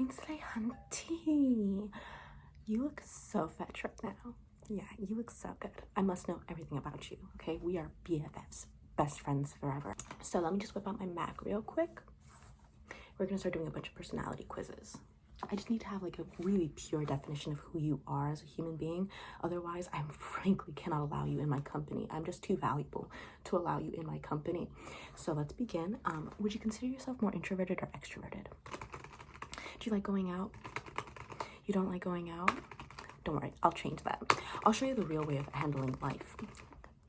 today, hunty? You look so fetch right now. Yeah, you look so good. I must know everything about you, okay? We are BFFs, best friends forever. So let me just whip out my Mac real quick. We're gonna start doing a bunch of personality quizzes. I just need to have like a really pure definition of who you are as a human being. Otherwise, I frankly cannot allow you in my company. I'm just too valuable to allow you in my company. So let's begin. Would you consider yourself more introverted or extroverted? Do you like going out? You don't like going out? Don't worry, I'll change that. I'll show you the real way of handling life.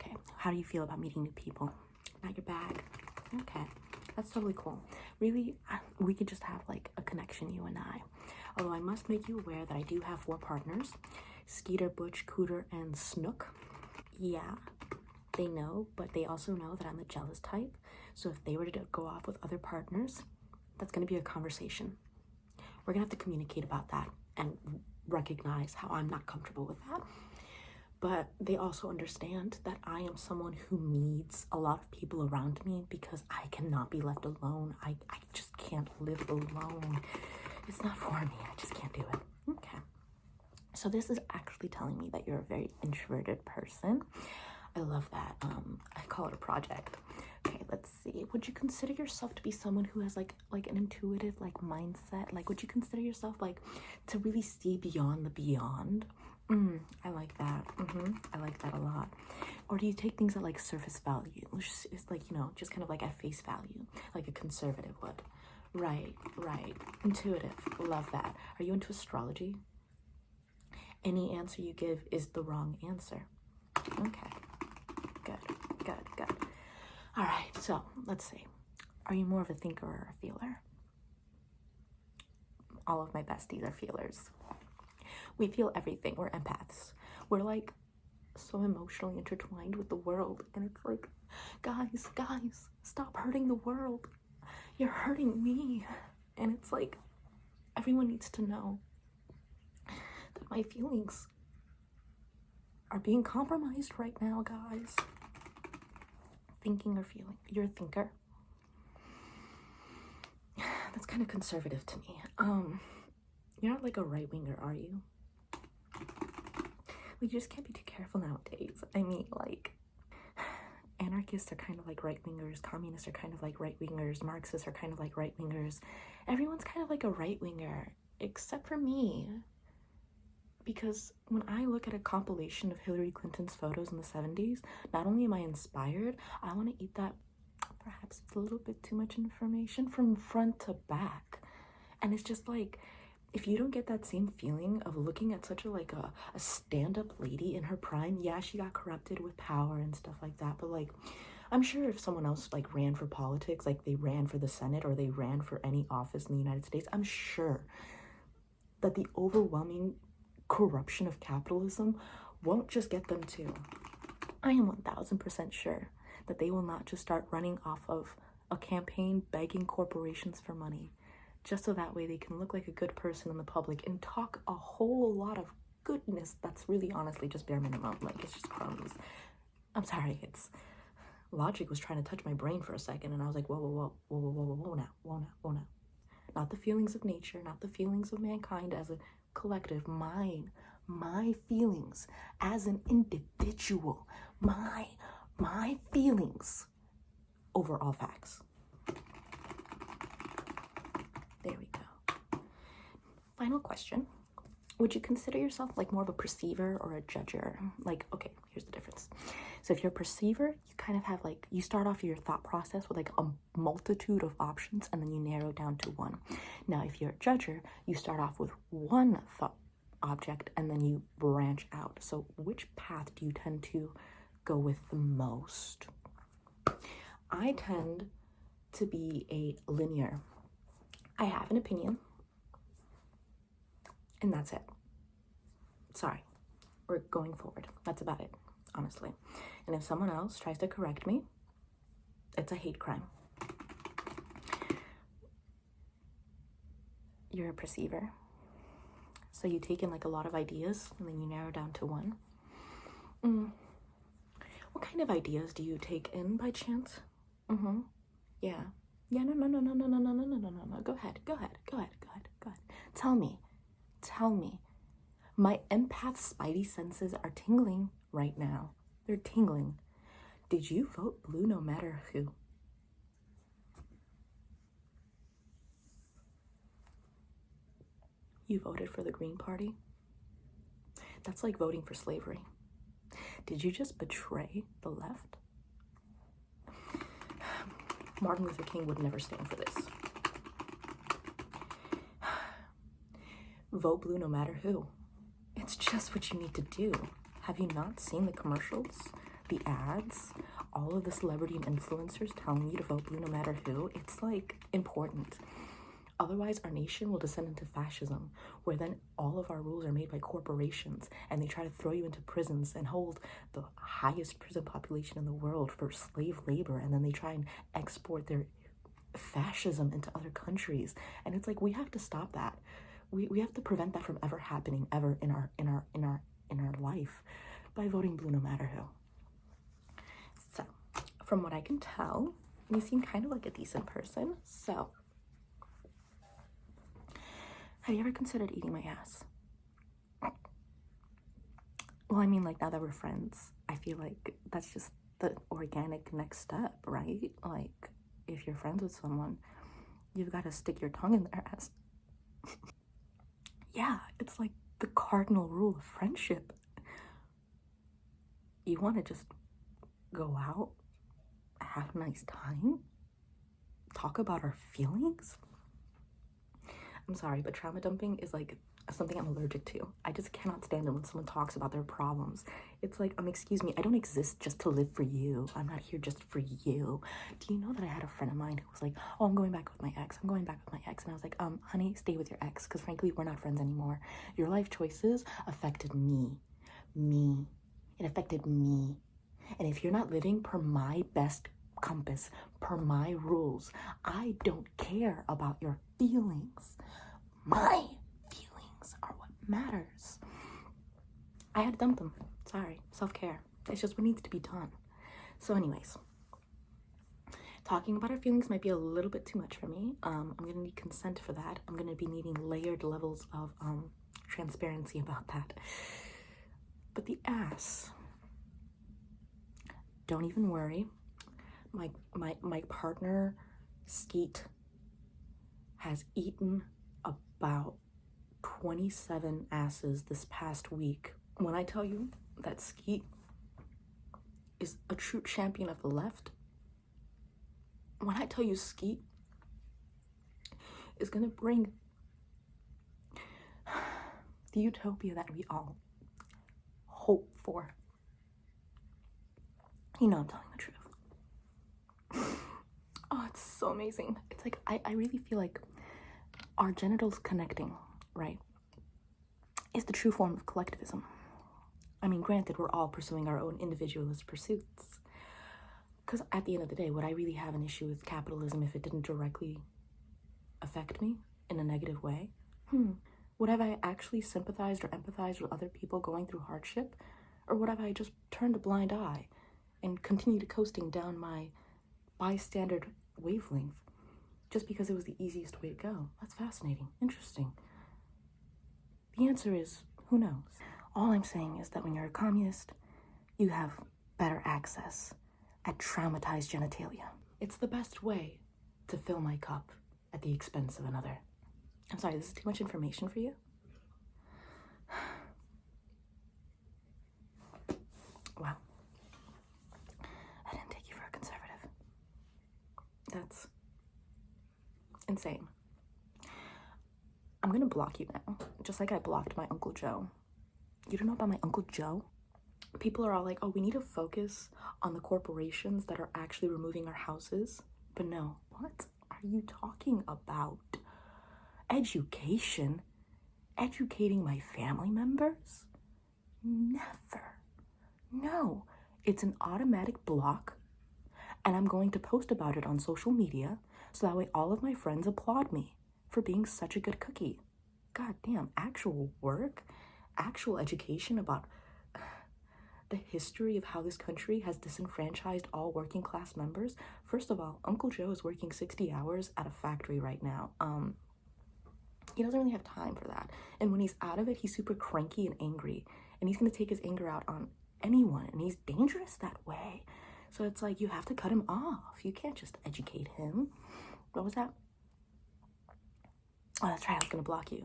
Okay, how do you feel about meeting new people? Not your bag? Okay, that's totally cool. Really, we could just have like a connection, you and I. Although I must make you aware that I do have 4 partners: Skeeter, Butch, Cooter, and Snook. Yeah, they know, but they also know that I'm the jealous type. So if they were to go off with other partners, that's gonna be a conversation. We're gonna have to communicate about that and recognize how I'm not comfortable with that. But they also understand that I am someone who needs a lot of people around me because I cannot be left alone. I just can't live alone. It's not for me. I just can't do it. Okay. So this is actually telling me that you're a very introverted person. I love that. I call it a project. Okay, let's see. Would you consider yourself to be someone who has like an intuitive like mindset? Like, would you consider yourself like to really see beyond the beyond? I like that. I like that a lot. Or do you take things at like surface value? It's like, you know, just kind of like at face value, like a conservative would. Right. Intuitive. Love that. Are you into astrology? Any answer you give is the wrong answer. Okay. Good. All right, so let's see. Are you more of a thinker or a feeler? All of my besties are feelers. We feel everything. We're empaths. We're like so emotionally intertwined with the world, and it's like, guys, stop hurting the world. You're hurting me. And it's like, everyone needs to know that my feelings are being compromised right now, guys. Thinking or feeling? You're a thinker. That's kind of conservative to me. You're not like a right-winger, are you? We just can't be too careful nowadays. I mean, like, anarchists are kind of like right-wingers, communists are kind of like right-wingers, Marxists are kind of like right-wingers. Everyone's kind of like a right-winger, except for me. Because when I look at a compilation of Hillary Clinton's photos in the 70s, not only am I inspired, I want to eat that. Perhaps it's a little bit too much information from front to back. And it's just like, if you don't get that same feeling of looking at such a stand-up lady in her prime, yeah, she got corrupted with power and stuff like that, but like, I'm sure if someone else like ran for politics, like they ran for the Senate or they ran for any office in the United States, I'm sure that the overwhelming corruption of capitalism won't just get them too. I am 1000% sure that they will not just start running off of a campaign begging corporations for money, just so that way they can look like a good person in the public and talk a whole lot of goodness that's really honestly just bare minimum. Like, it's just crumbs. I'm sorry, it's logic was trying to touch my brain for a second, and I was like, whoa now. Not the feelings of nature, not the feelings of mankind as a collective. My feelings as an individual, my feelings over all facts. There we go. Final question. Would you consider yourself like more of a perceiver or a judger? Like, okay, here's the difference. So if you're a perceiver, you kind of have like, you start off your thought process with like a multitude of options and then you narrow down to one. Now, if you're a judger, you start off with one thought object and then you branch out. So which path do you tend to go with the most? I tend to be a linear. I have an opinion and that's it. Sorry, we're going forward. That's about it, honestly. And if someone else tries to correct me, it's a hate crime. You're a perceiver. So you take in like a lot of ideas and then you narrow down to one. What kind of ideas do you take in by chance? Yeah. No. Go ahead. Tell me. Tell me. My empath spidey senses are tingling right now. They're tingling. Did you vote blue no matter who? You voted for the Green Party? That's like voting for slavery. Did you just betray the left? Martin Luther King would never stand for this. Vote blue no matter who. It's just what you need to do. Have you not seen the commercials, the ads, all of the celebrity and influencers telling you to vote blue no matter who? It's like important. Otherwise, our nation will descend into fascism, where then all of our rules are made by corporations and they try to throw you into prisons and hold the highest prison population in the world for slave labor, and then they try and export their fascism into other countries. And it's like, we have to stop that. We have to prevent that from ever happening ever in our life by voting blue no matter who. So, from what I can tell, you seem kind of like a decent person. So, have you ever considered eating my ass? Well, I mean, like, now that we're friends, I feel like that's just the organic next step, right? Like, if you're friends with someone, you've got to stick your tongue in their ass. Yeah, it's like the cardinal rule of friendship. You want to just go out, have a nice time, talk about our feelings. I'm sorry, but trauma dumping is like something I'm allergic to. I just cannot stand it when someone talks about their problems. It's like, excuse me, I don't exist just to live for you. I'm not here just for you. Do you know that I had a friend of mine who was like, oh, I'm going back with my ex. I'm going back with my ex. And I was like, honey, stay with your ex, because frankly, we're not friends anymore. Your life choices affected me. It affected me. And if you're not living per my best compass, per my rules, I don't care about your feelings. My feelings are what matters. I had to dump them. Sorry, self-care. It's just what needs to be done. So anyways, talking about our feelings might be a little bit too much for me. I'm gonna need consent for that. I'm gonna be needing layered levels of transparency about that. But the ass, don't even worry. My partner, Skeet, has eaten about 27 asses this past week. When I tell you that Skeet is a true champion of the left, when I tell you Skeet is gonna bring the utopia that we all hope for, you know I'm telling the truth. Oh, it's so amazing. It's like, I really feel like our genitals connecting, right, is the true form of collectivism. I mean, granted, we're all pursuing our own individualist pursuits. Because at the end of the day, would I really have an issue with capitalism if it didn't directly affect me in a negative way? Would have I actually sympathized or empathized with other people going through hardship? Or would have I just turned a blind eye and continued coasting down my bystander wavelength just because it was the easiest way to go? That's fascinating. Interesting. The answer is, who knows? All I'm saying is that when you're a communist, you have better access at traumatized genitalia. It's the best way to fill my cup at the expense of another. I'm sorry, this is too much information for you? Wow. I didn't take you for a conservative. That's insane. I'm gonna block you now, just like I blocked my Uncle Joe. You don't know about my Uncle Joe? People are all like, oh, we need to focus on the corporations that are actually removing our houses. But no, what are you talking about? Education? Educating my family members? Never. No, it's an automatic block, and I'm going to post about it on social media so that way all of my friends applaud me for being such a good cookie. God damn, actual work, actual education about the history of how this country has disenfranchised all working class members. First of all, Uncle Joe is working 60 hours at a factory right now. He doesn't really have time for that. And when he's out of it, he's super cranky and angry. And he's going to take his anger out on anyone. And he's dangerous that way. So it's like, you have to cut him off. You can't just educate him. What was that? Oh, that's right. I was going to block you.